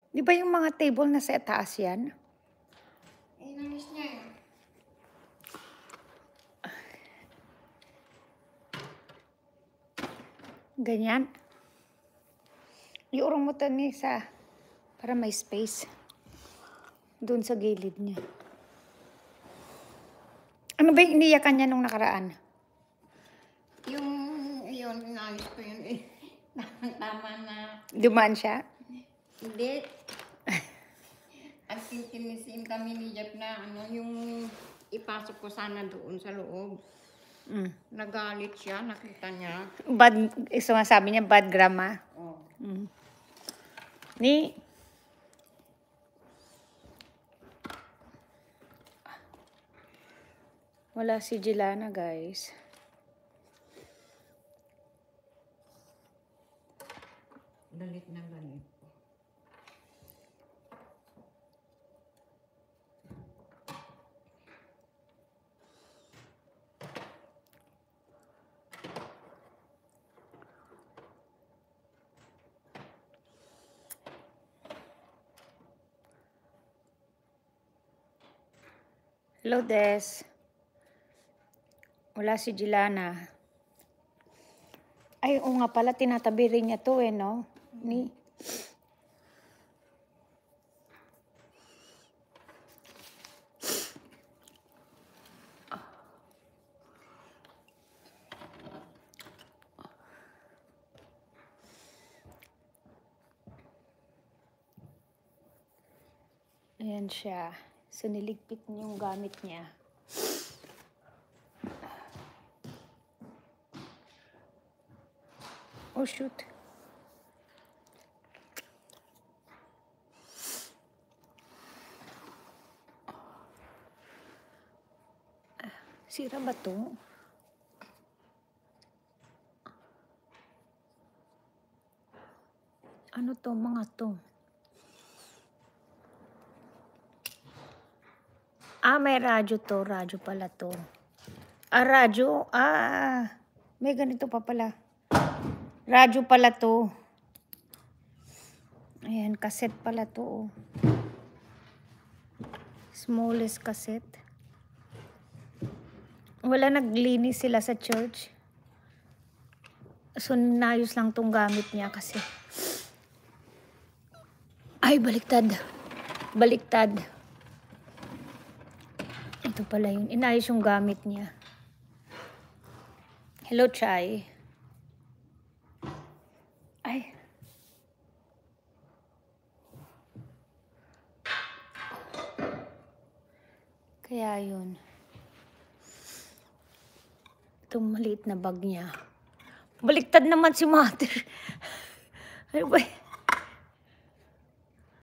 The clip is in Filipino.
Di ba yung mga table na sa taas yan? Eh, nangis niya eh. Ganyan. Iurong mo to ni sa para may space. Doon sa gilid niya. Ano ba yung iniyakan niya nung nakaraan? Yun, inaayos ko yun eh. Tama na. Dumaan siya? Hindi. At tinisin kami ni Jeff na yung ipasok ko sana doon sa loob. Nagalit siya, nakita niya. Sumasabi niya bad grammar. Oh. Ni wala si Jelana, guys. Galit na galit. Hello, Des. Wala si Jelana. Ay, oo nga pala, tinatabi rin niya to eh, no? Ni. Ayan siya. So, niligpit niya yung gamit niya. Oh, shoot. Sira ba to? Ano to, mga to? May radyo to. Radyo pala to. Radyo. May ganito pa pala. Radyo pala to. Ayan, cassette pala to. Smallest cassette. Wala, naglinis sila sa church. So, nayos lang tong gamit niya kasi. Ay, baliktad. Baliktad. Ito pala yun. Inayos yung gamit niya. Hello, Chai. Ay. Kaya yun. Itong maliit na bag niya. Baliktad naman si Mother. Ano ba?